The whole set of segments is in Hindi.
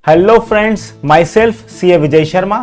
Hello friends, my self CA Vijay Sharma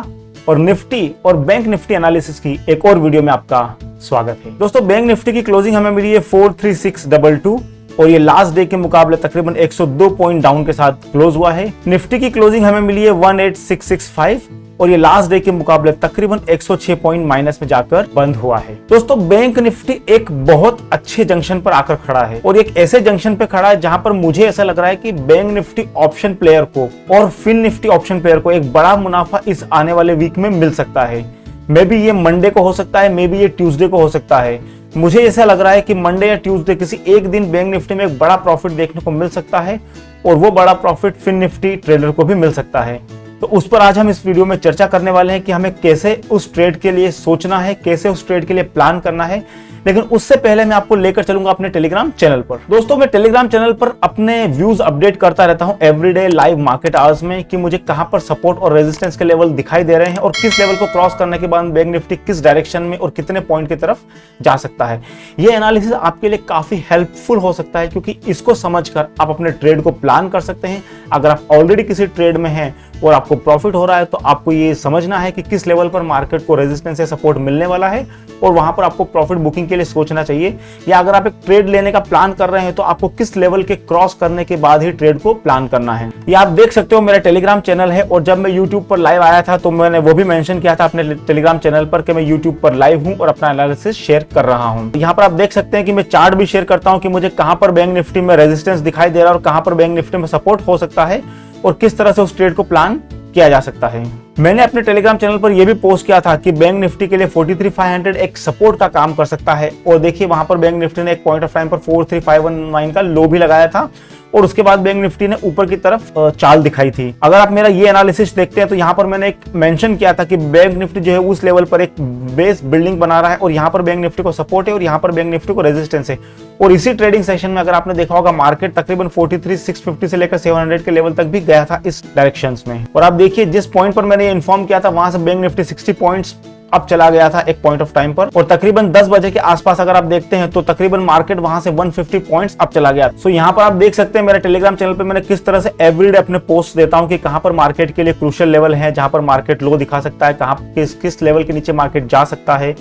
और निफ्टी और बैंक निफ्टी एनालिसिस की एक और वीडियो में आपका स्वागत है। दोस्तों, बैंक निफ्टी की क्लोजिंग हमें मिली है 43622 और ये लास्ट डे के मुकाबले तकरीबन 102 पॉइंट डाउन के साथ क्लोज हुआ है। निफ्टी की क्लोजिंग हमें मिली है 18665 और ये लास्ट डे के मुकाबले तकरीबन 106 पॉइंट माइनस में जाकर बंद हुआ है। दोस्तों, बैंक निफ्टी एक बहुत अच्छे जंक्शन पर आकर खड़ा है और एक ऐसे जंक्शन पे खड़ा है जहां पर मुझे ऐसा लग रहा है कि बैंक निफ्टी ऑप्शन प्लेयर को और फिन निफ्टी ऑप्शन प्लेयर को एक बड़ा मुनाफा इस आने वाले वीक में मिल सकता है। मे बी ये मंडे को हो सकता है, मे बी ये ट्यूसडे को हो सकता है। मुझे ऐसा लग रहा है कि मंडे या ट्यूसडे किसी एक दिन बैंक निफ्टी में एक बड़ा प्रॉफिट देखने को मिल सकता है और वो बड़ा प्रॉफिट फिन निफ्टी ट्रेडर को भी मिल सकता है। तो उस पर आज हम इस वीडियो में चर्चा करने वाले हैं कि हमें कैसे उस ट्रेड के लिए सोचना है, कैसे उस ट्रेड के लिए प्लान करना है। लेकिन उससे पहले मैं आपको लेकर चलूंगा अपने टेलीग्राम चैनल पर। दोस्तों, मैं टेलीग्राम चैनल पर अपने व्यूज अपडेट करता रहता हूं एवरीडे लाइव मार्केट आवर्स में कि मुझे कहां पर सपोर्ट और रेजिस्टेंस के लेवल दिखाई दे रहे हैं और किस लेवल को क्रॉस करने के बाद बैंक निफ्टी किस डायरेक्शन में और कितने पॉइंट की तरफ जा सकता है। यह एनालिसिस आपके लिए काफी हेल्पफुल हो सकता है क्योंकि इसको समझकर आप अपने ट्रेड को प्लान कर सकते हैं। अगर आप ऑलरेडी किसी ट्रेड में हैं और आपको प्रॉफिट हो रहा है तो आपको ये समझना है कि किस लेवल पर मार्केट को रेजिस्टेंस या सपोर्ट मिलने वाला है और वहां पर आपको प्रॉफिट बुकिंग के लिए सोचना चाहिए। या अगर आप एक ट्रेड लेने का प्लान कर रहे हैं तो आपको किस लेवल के क्रॉस करने के बाद ही ट्रेड को प्लान करना है। ये आप देख सकते हो, मेरा टेलीग्राम चैनल है और जब मैं यूट्यूब पर लाइव आया था तो मैंने वो भी मेंशन किया था अपने टेलीग्राम चैनल पर कि मैं यूट्यूब पर लाइव हूं और अपना एनालिसिस शेयर कर रहा हूं। यहाँ पर आप देख सकते हैं कि मैं चार्ट भी शेयर करता हूं कि मुझे कहां पर बैंक निफ्टी में रेजिस्टेंस दिखाई दे रहा है और कहां पर बैंक निफ्टी में सपोर्ट हो सकता है और किस तरह से उस ट्रेड को प्लान किया जा सकता है। मैंने अपने टेलीग्राम चैनल पर यह भी पोस्ट किया था कि बैंक निफ्टी के लिए 43500 एक सपोर्ट का काम कर सकता है और देखिए वहां पर बैंक निफ्टी ने एक पॉइंट ऑफ टाइम पर 43519 का लो भी लगाया था और उसके बाद बैंक निफ्टी ने ऊपर की तरफ चाल दिखाई थी। अगर आप मेरा ये एनालिसिस देखते हैं तो यहाँ पर मैंने एक मेंशन किया था कि बैंक निफ्टी जो है उस लेवल पर एक बेस बिल्डिंग बना रहा है और यहाँ पर बैंक निफ्टी को सपोर्ट है और यहाँ पर बैंक निफ्टी को रेजिस्टेंस है। और इसी ट्रेडिंग सेशन में अगर आपने देखा होगा मार्केट तकरीबन 43650 से लेकर 700 के लेवल तक भी गया था इस डायरेक्शंस में। और आप देखिए जिस पॉइंट पर मैंने इन्फॉर्म किया था वहां से बैंक निफ्टी 60 पॉइंट्स अब चला गया था एक पॉइंट ऑफ टाइम पर और तकरीबन 10 बजे के आसपास अगर आप देखते हैं तो तकरीबन मार्केट वहां से 150 पॉइंट्स अब चला गया। सो यहाँ पर आप देख सकते हैं मेरे टेलीग्राम चैनल पे मैंने किस तरह से एवरीडे अपने पोस्ट देता हूं कि कहां पर मार्केट के लिए क्रूशियल लेवल है, जहां पर मार्केट लो दिखा सकता है, कहां किस लेवल के नीचे मार्केट जा सकता है।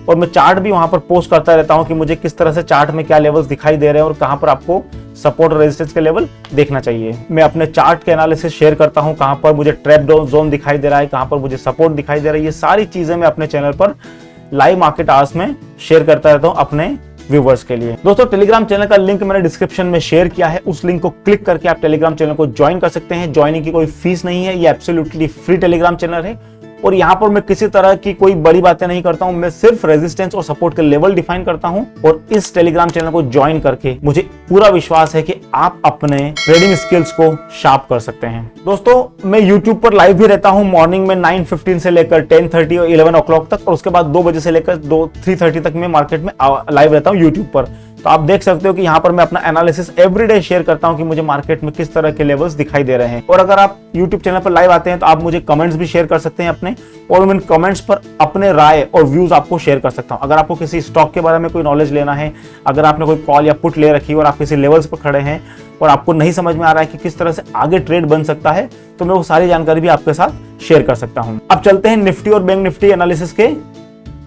और मैं चार्ट भी वहां पर पोस्ट करता रहता हूं कि मुझे किस तरह से चार्ट में क्या लेवल्स दिखाई दे रहे हैं और कहां पर आपको सपोर्ट और रेजिस्टेंस के लेवल देखना चाहिए। मैं अपने चार्ट के एनालिसिस शेयर करता हूं, कहां पर मुझे ट्रैप जोन दिखाई दे रहा है, कहां पर मुझे सपोर्ट दिखाई दे रहा है। ये सारी चीजें मैं अपने चैनल पर लाइव मार्केट आवर्स में शेयर करता रहता हूं अपने व्यूवर्स के लिए। दोस्तों, टेलीग्राम चैनल का लिंक मैंने डिस्क्रिप्शन में शेयर किया है, उस लिंक को क्लिक करके आप टेलीग्राम चैनल को ज्वाइन कर सकते हैं। ज्वाइनिंग की कोई फीस नहीं है, ये एब्सोल्युटली फ्री टेलीग्राम चैनल है और यहाँ पर मैं किसी तरह की कोई बड़ी बातें नहीं करता हूं, मैं सिर्फ रेजिस्टेंस और सपोर्ट के लेवल डिफाइन करता हूं। और इस टेलीग्राम चैनल को ज्वाइन करके मुझे पूरा विश्वास है कि आप अपने ट्रेडिंग स्किल्स को शार्प कर सकते हैं। दोस्तों, मैं यूट्यूब पर लाइव भी रहता हूं मॉर्निंग में 9:15 से लेकर 10:30 और 11 o'clock तक और उसके बाद 2 बजे से लेकर 3:30 तक मैं मार्केट में लाइव रहता हूं यूट्यूब पर। तो आप देख सकते हो कि यहाँ पर मैं अपना एनालिसिस एवरीडे शेयर करता हूँ कि मुझे मार्केट में किस तरह के लेवल्स दिखाई दे रहे हैं। और अगर आप YouTube चैनल पर लाइव आते हैं तो आप मुझे कमेंट्स भी शेयर कर सकते हैं अपने, और मैं इन कमेंट्स पर अपने राय और व्यूज आपको शेयर कर सकता हूँ। अगर आपको किसी स्टॉक के बारे में कोई नॉलेज लेना है, अगर आपने कोई कॉल या पुट ले रखी है और आप किसी लेवल्स पर खड़े हैं और आपको नहीं समझ में आ रहा है कि किस तरह से आगे ट्रेड बन सकता है, तो मैं वो सारी जानकारी भी आपके साथ शेयर कर सकता हूँ। अब चलते हैं निफ्टी और बैंक निफ्टी एनालिसिस के।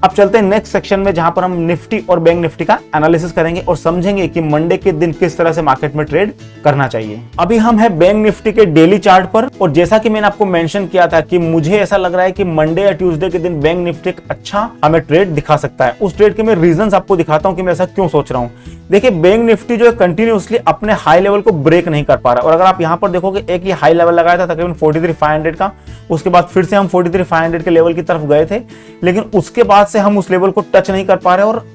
अब चलते हैं नेक्स्ट सेक्शन में जहां पर हम निफ्टी और बैंक निफ्टी का एनालिसिस करेंगे और समझेंगे कि मंडे के दिन किस तरह से मार्केट में ट्रेड करना चाहिए। अभी हम हैं बैंक निफ्टी के डेली चार्ट पर और जैसा कि मैंने आपको मेंशन किया था कि मुझे ऐसा लग रहा है कि मंडे या ट्यूसडे के दिन बैंक निफ्टी एक अच्छा हमें ट्रेड दिखा सकता है। उस ट्रेड के मैं रीजंस आपको दिखाता हूं कि मैं ऐसा क्यों सोच रहा हूं। देखिए, बैंक निफ्टी जो है कंटिन्यूअसली अपने हाई लेवल को ब्रेक नहीं कर पा रहा और अगर आप यहां पर देखोगे एक ही हाई लेवल लगाया था तकरीबन 43500 का, उसके बाद फिर से हम 43500 के लेवल की तरफ गए थे, लेकिन उसके बाद से हम उस लेवल को टच नहीं कर पा रहे और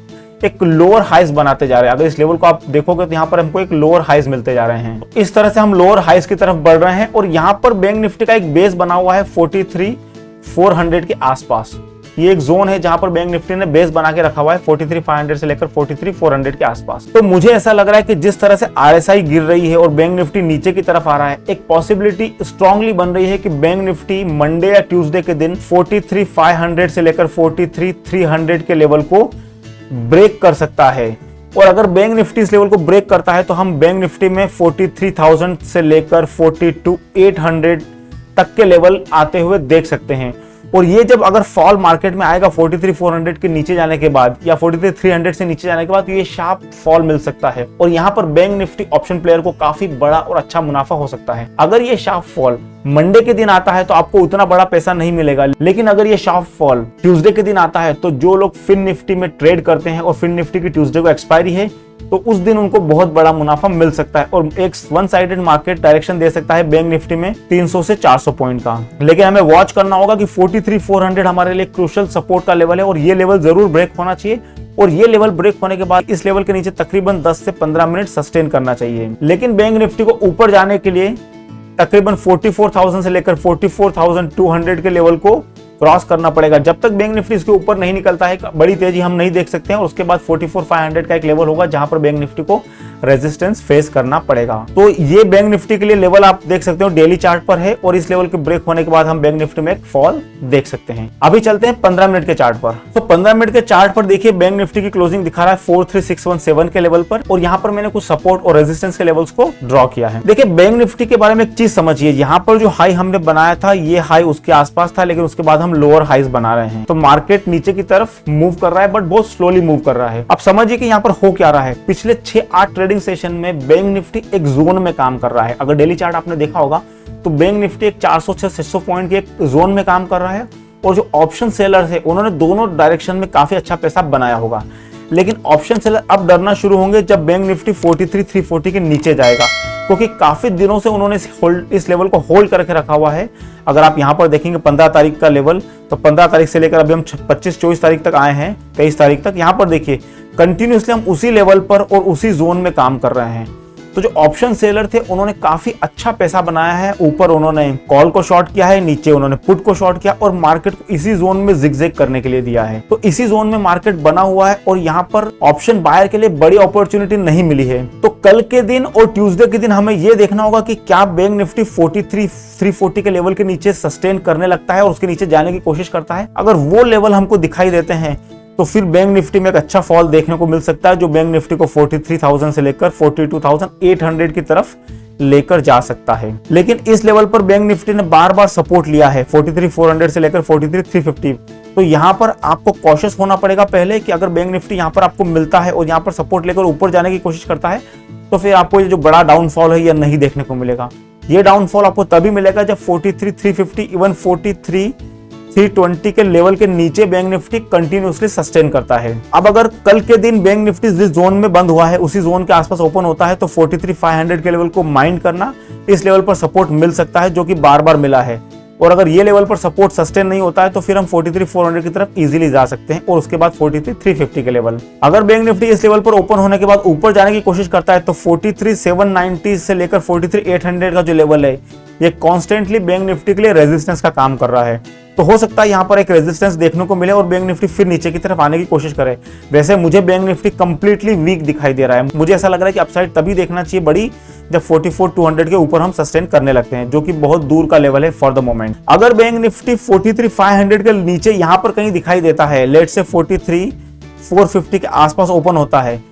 एक लोअर हाइज बनाते जा रहे हैं। अगर इस लेवल को आप देखोगे तो यहाँ पर हमको एक लोअर हाइज मिलते जा रहे हैं। इस तरह से हम लोअर हाइज की तरफ बढ़ रहे हैं और यहाँ पर बैंक निफ्टी का एक बेस बना हुआ है 43400 के आसपास। ये एक जोन है जहां पर बैंक निफ्टी ने बेस बना के रखा हुआ है 43500 से लेकर 43400 के आसपास। तो मुझे ऐसा लग रहा है कि जिस तरह से RSI गिर रही है और बैंक निफ्टी नीचे की तरफ आ रहा है, एक पॉसिबिलिटी स्ट्रांगली बन रही है कि बैंक निफ्टी मंडे या ट्यूसडे के दिन 43500 से लेकर 43300 के लेवल को ब्रेक कर सकता है। और अगर बैंक निफ्टी इस लेवल को ब्रेक करता है तो हम बैंक निफ्टी में 43,000 से लेकर 42,800 तक के लेवल आते हुए देख सकते हैं। और ये जब अगर फॉल मार्केट में आएगा 43,400 के नीचे जाने के बाद या 43,300 से नीचे जाने के बाद, तो ये शार्प फॉल मिल सकता है और यहाँ पर बैंक निफ्टी ऑप्शन प्लेयर को काफी बड़ा और अच्छा मुनाफा हो सकता है। अगर ये शार्प फॉल मंडे के दिन आता है तो आपको उतना बड़ा पैसा नहीं मिलेगा, लेकिन अगर ये शार्प फॉल ट्यूसडे के दिन आता है तो जो लोग फिन निफ्टी में ट्रेड करते हैं और फिन निफ्टी की ट्यूसडे को एक्सपायरी है, तो उस दिन उनको बहुत बड़ा मुनाफा मिल सकता है और एक वन साइडेड मार्केट डायरेक्शन दे सकता है बैंक निफ्टी में 300 से 400 पॉइंट का। लेकिन हमें वॉच करना होगा कि 43,400 हमारे लिए क्रूशियल सपोर्ट का लेवल है और ये लेवल जरूर ब्रेक होना चाहिए और ये लेवल ब्रेक होने के बाद इस लेवल के नीचे तकरीबन 10 से 15 मिनट सस्टेन करना चाहिए। लेकिन बैंक निफ्टी को ऊपर जाने के लिए तकरीबन 44,000 से लेकर 44,200 के लेवल को क्रॉस करना पड़ेगा। जब तक बैंक निफ्टी इसके ऊपर नहीं निकलता है बड़ी तेजी हम नहीं देख सकते हैं। और उसके बाद 44,500 का एक लेवल होगा जहां पर बैंक निफ्टी को रेजिस्टेंस फेस करना पड़ेगा। तो ये बैंक निफ्टी के लिए लेवल आप देख सकते हो डेली चार्ट पर है और इस लेवल के ब्रेक होने के बाद हम बैंक निफ्टी में एक फॉल देख सकते हैं। अभी चलते हैं 15 मिनट के चार्ट पर। तो 15 मिनट के चार्ट पर देखिए बैंक निफ्टी की क्लोजिंग दिखा रहा है 43,617 के लेवल पर और यहाँ पर मैंने कुछ सपोर्ट और रेजिस्टेंस के लेवल्स को ड्रॉ किया है। देखिए बैंक निफ्टी के बारे में एक चीज समझिए, यहाँ पर जो हाई हमने बनाया था ये हाई उसके आसपास था, लेकिन उसके बाद हम लोअर हाइज बना रहे हैं। तो मार्केट नीचे की तरफ मूव कर रहा है बट बहुत स्लोली मूव कर रहा है। अब समझिए कि यहाँ पर हो क्या रहा है। पिछले 6-8 ट्रेडिंग सेशन में बैंक निफ्टी एक जोन में काम कर रहा है। अगर डेली चार्ट आपने देखा होगा तो बैंक निफ्टी एक 400 से 600 पॉइंट के एक जोन में काम कर रहा है और जो ऑप्शन सेलर है उन्होंने दोनों डायरेक्शन में काफी अच्छा पैसा बनाया होगा। लेकिन ऑप्शन सेलर अब डरना शुरू होंगे जब बैंक निफ्टी 43,340 के नीचे जाएगा, क्योंकि काफी दिनों से उन्होंने इस लेवल को होल्ड करके रखा हुआ है। अगर आप यहाँ पर देखेंगे 15 तारीख का लेवल, तो 15 तारीख से लेकर अभी हम 25-24 तारीख तक आए हैं, 23 तारीख तक। यहाँ पर देखिए कंटिन्यूसली हम उसी लेवल पर और उसी जोन में काम कर रहे हैं। तो जो ऑप्शन सेलर थे उन्होंने काफी अच्छा पैसा बनाया है। ऊपर उन्होंने कॉल को शॉर्ट किया है, नीचे उन्होंने पुट को शॉर्ट किया और मार्केट को इसी जोन में जिगजैग करने के लिए दिया है। तो इसी जोन में मार्केट बना हुआ है और यहाँ पर ऑप्शन बायर के लिए बड़ी अपॉर्चुनिटी नहीं मिली है। तो कल के दिन और ट्यूसडे के दिन हमें यह देखना होगा कि क्या बैंक निफ्टी 43,340 के लेवल के नीचे सस्टेन करने लगता है और उसके नीचे जाने की कोशिश करता है। अगर वो लेवल हमको दिखाई देते हैं तो फिर बैंक निफ्टी में एक अच्छा फॉल देखने को मिल सकता है, जो बैंक निफ्टी को 43,000 से लेकर 42,800 की तरफ लेकर जा सकता है। लेकिन इस लेवल पर बैंक निफ्टी ने बार बार सपोर्ट लिया है 43,400 से लेकर 43,350। तो यहाँ पर आपको कॉशियस होना पड़ेगा पहले कि अगर बैंक निफ्टी यहाँ पर आपको मिलता है और यहाँ पर सपोर्ट लेकर ऊपर जाने की कोशिश करता है तो फिर आपको ये जो बड़ा डाउनफॉल है यह नहीं देखने को मिलेगा। ये डाउनफॉल आपको तभी मिलेगा जब 43,350 इवन 43,320 के लेवल के नीचे बैंक निफ्टी कंटिन्यूअसली सस्टेन करता है। अब अगर कल के दिन बैंक निफ्टी जिस जोन में बंद हुआ है उसी जोन के आसपास ओपन होता है तो 43,500 के लेवल को माइंड करना, इस लेवल पर सपोर्ट मिल सकता है जो कि बार बार मिला है। और अगर ये लेवल पर सपोर्ट सस्टेन नहीं होता है तो फिर हम 43,400 की तरफ इजीली जा सकते हैं और उसके बाद 43,350 के लेवल। अगर बैंक निफ्टी इस लेवल पर ओपन होने के बाद ऊपर जाने की कोशिश करता है तो 43,790 से लेकर 43,800 का जो लेवल है ये कॉन्स्टेंटली बैंक निफ्टी के लिए रेजिस्टेंस का काम कर रहा है। तो हो सकता है यहाँ पर एक रेजिस्टेंस देखने को मिले और बैंक निफ्टी फिर नीचे की तरफ आने की कोशिश करे। वैसे मुझे बैंक निफ्टी कंप्लीटली वीक दिखाई दे रहा है। मुझे ऐसा लग रहा है कि अपसाइड तभी देखना चाहिए बड़ी जब 44,200 के ऊपर हम सस्टेन करने लगते हैं, जो कि बहुत दूर का लेवल है फॉर द मोमेंट। अगर बैंक निफ्टी 43,500 के नीचे यहाँ पर कहीं दिखाई देता है, लेट से 43,450 के आसपास ओपन होता है,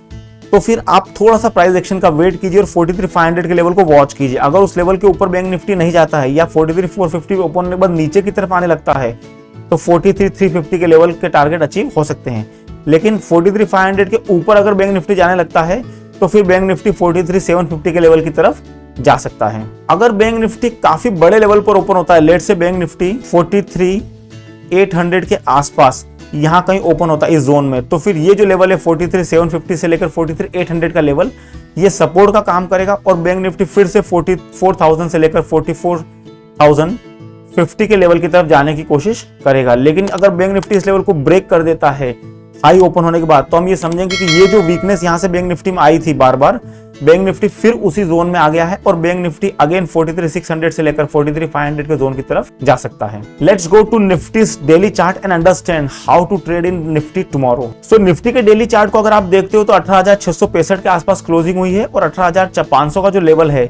तो फिर आप थोड़ा सा प्राइस एक्शन का वेट कीजिए और 43,500 के लेवल को वॉच कीजिए। अगर उस लेवल के ऊपर बैंक निफ्टी नहीं जाता है या 43,450 ओपन होने के बाद नीचे की तरफ आने लगता है तो 43,350 के लेवल के टारगेट अचीव हो सकते हैं। लेकिन 43,500 के ऊपर अगर बैंक निफ्टी जाने लगता है तो फिर बैंक निफ्टी 43,750 के लेवल की तरफ जा सकता है। अगर बैंक निफ्टी काफी बड़े लेवल पर ओपन होता है, लेट से बैंक निफ्टी 43,800 के आसपास यहाँ कहीं ओपन होता है इस जोन में, तो फिर ये जो लेवल है 43,750 से लेकर 43,800 का लेवल ये सपोर्ट का काम करेगा और बैंक निफ्टी फिर से 44,000 से लेकर 44,050 के लेवल की तरफ जाने की कोशिश करेगा। लेकिन अगर बैंक निफ्टी इस लेवल को ब्रेक कर देता है हाई ओपन होने के बाद, तो हम ये समझेंगे कि ये जो वीकनेस यहाँ से बैंक निफ्टी में आई थी बार बार, बैंक निफ्टी फिर उसी जोन में आ गया है और बैंक निफ्टी अगेन 43,600 से लेकर 43,500 के जोन की तरफ जा सकता है। Let's go to Nifty's daily chart and understand how to trade in Nifty tomorrow. So Nifty के डेली चार्ट को अगर आप देखते हो तो 18,665 के आसपास क्लोजिंग हुई है और 18,500 का जो लेवल है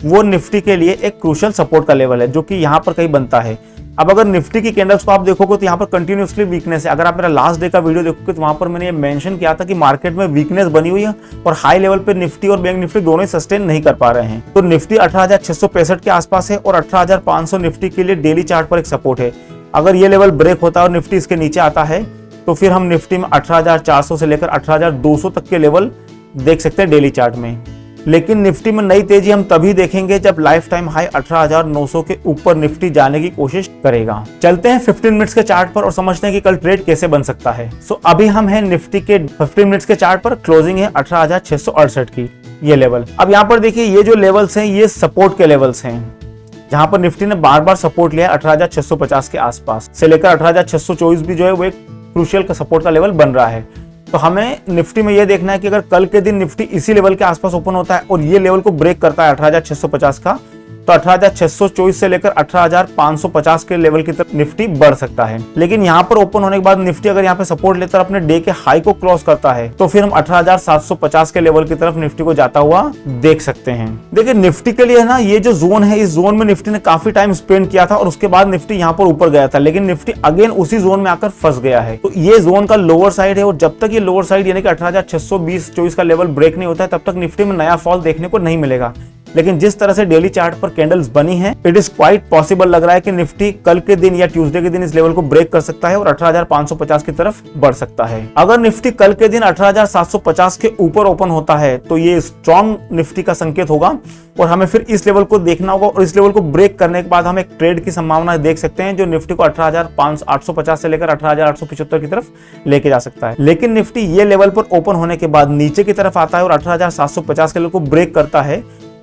वो निफ्टी के लिए एक क्रूशियल सपोर्ट का लेवल है, जो कि यहाँ पर कहीं बनता है। अब अगर निफ्टी की कैंडल्स को आप देखोगे तो यहाँ पर कंटिन्यूसली वीकनेस है। अगर आप मेरा लास्ट डे का वीडियो देखोगे तो वहां पर मैंने ये मेंशन किया था कि मार्केट में वीकनेस बनी हुई है और हाई लेवल पे निफ्टी और बैंक निफ्टी दोनों ही सस्टेन नहीं कर पा रहे हैं। तो निफ्टी 18,665 के आसपास है और 18,500 निफ्टी के लिए डेली चार्ट पर एक सपोर्ट है। अगर ये लेवल ब्रेक होता है और निफ्टी इसके नीचे आता है तो फिर हम निफ्टी में 18,400 से लेकर 18,200 तक के लेवल देख सकते हैं डेली चार्ट में। लेकिन निफ्टी में नई तेजी हम तभी देखेंगे जब लाइफ टाइम हाई 18,900 के ऊपर निफ्टी जाने की कोशिश करेगा। चलते हैं 15 मिनट्स के चार्ट पर और समझते हैं कि कल ट्रेड कैसे बन सकता है। अभी हम हैं निफ्टी के 15 मिनट्स के चार्ट पर, क्लोजिंग है 18,668 की, ये लेवल। अब यहाँ पर देखिए ये जो लेवल्स हैं ये सपोर्ट के लेवल्स हैं, जहां पर निफ्टी ने बार बार सपोर्ट लिया 18,650 के आसपास से लेकर 18,624 भी जो है वो एक क्रूशियल का सपोर्ट का लेवल बन रहा है। तो हमें निफ्टी में यह देखना है कि अगर कल के दिन निफ्टी इसी लेवल के आसपास ओपन होता है और ये लेवल को ब्रेक करता है 18,650 का, तो 18,624 से लेकर 18,550 के लेवल की तरफ निफ्टी बढ़ सकता है। लेकिन यहाँ पर ओपन होने के बाद निफ्टी अगर यहाँ पे सपोर्ट लेकर अपने डे के हाई को क्रॉस करता है तो फिर हम 18,750 के लेवल की तरफ निफ्टी को जाता हुआ देख सकते हैं। देखिए निफ्टी के लिए ना ये जो जोन है, इस जोन में निफ्टी ने काफी टाइम स्पेंड किया था और उसके बाद निफ्टी यहाँ पर ऊपर गया था, लेकिन निफ्टी अगेन उसी जोन में आकर फंस गया है। तो ये जोन का लोअर साइड है और जब तक ये लोअर साइड यानी कि 18,620-24 का लेवल ब्रेक नहीं होता है तब तक निफ्टी में नया फॉल देखने को नहीं मिलेगा। लेकिन जिस तरह से डेली चार्ट पर कैंडल्स बनी हैं, इट इज क्वाइट पॉसिबल लग रहा है कि निफ्टी कल के दिन या ट्यूसडे के दिन इस लेवल को ब्रेक कर सकता है और 18,550 की तरफ बढ़ सकता है। अगर निफ्टी कल के दिन 18,750 के ऊपर ओपन होता है तो ये स्ट्रॉन्ग निफ्टी का संकेत होगा और हमें फिर इस लेवल को देखना होगा और इस लेवल को ब्रेक करने के बाद हम एक ट्रेड की संभावना देख सकते हैं जो निफ्टी को 18,850 से लेकर 18,875 की तरफ लेके जा सकता है। लेकिन निफ्टी ये लेवल पर ओपन होने के बाद नीचे की तरफ आता है और 18,750 के लेवल को ब्रेक करता है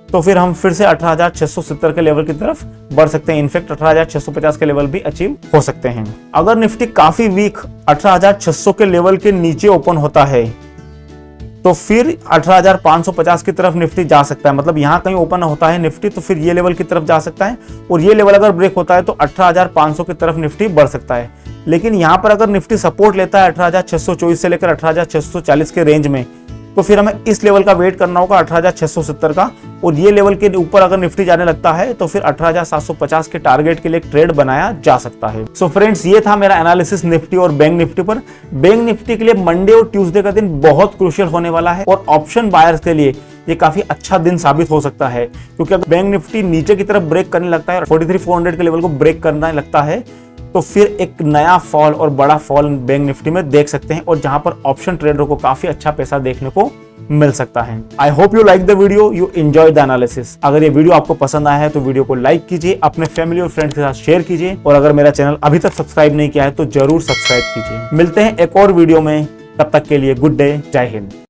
तो फिर हम फिर से 18,670 के लेवल की तरफ बढ़ सकते हैं। इनफैक्ट 18,650 के लेवल भी अचीव हो सकते हैं। अगर निफ्टी काफी वीक 18,600 के लेवल के नीचे ओपन होता है तो फिर 18,550 की तरफ निफ्टी जा सकता है। मतलब यहां कहीं ओपन होता है निफ्टी तो फिर ये लेवल की तरफ जा सकता है और ये लेवल अगर ब्रेक होता है तो 18,500 की तरफ निफ्टी बढ़ सकता है। लेकिन यहां पर अगर निफ्टी सपोर्ट लेता है 18,624 से लेकर 18,640 के रेंज में तो फिर हमें इस लेवल का वेट करना होगा 18,670 का और ये लेवल के ऊपर अगर निफ्टी जाने लगता है तो फिर 18,750 के टारगेट के लिए ट्रेड बनाया जा सकता है। सो फ्रेंड्स, ये था मेरा एनालिसिस निफ्टी और बैंक निफ्टी पर। बैंक निफ्टी के लिए मंडे और ट्यूसडे का दिन बहुत क्रूशियल होने वाला है और ऑप्शन बायर्स के लिए ये काफी अच्छा दिन साबित हो सकता है, क्योंकि अगर बैंक निफ्टी नीचे की तरफ ब्रेक करने लगता है और 43,400 के लेवल को ब्रेक करने लगता है तो फिर एक नया फॉल और बड़ा फॉल बैंक निफ्टी में देख सकते हैं और जहां पर ऑप्शन ट्रेडर को काफी अच्छा पैसा देखने को मिल सकता है। I hope you like the video, you enjoy the analysis. अगर ये वीडियो आपको पसंद आया है तो वीडियो को लाइक कीजिए, अपने फैमिली और फ्रेंड्स के साथ शेयर कीजिए और अगर मेरा चैनल अभी तक सब्सक्राइब नहीं किया है तो जरूर सब्सक्राइब कीजिए। मिलते हैं एक और वीडियो में, तब तक के लिए गुड डे, जय हिंद।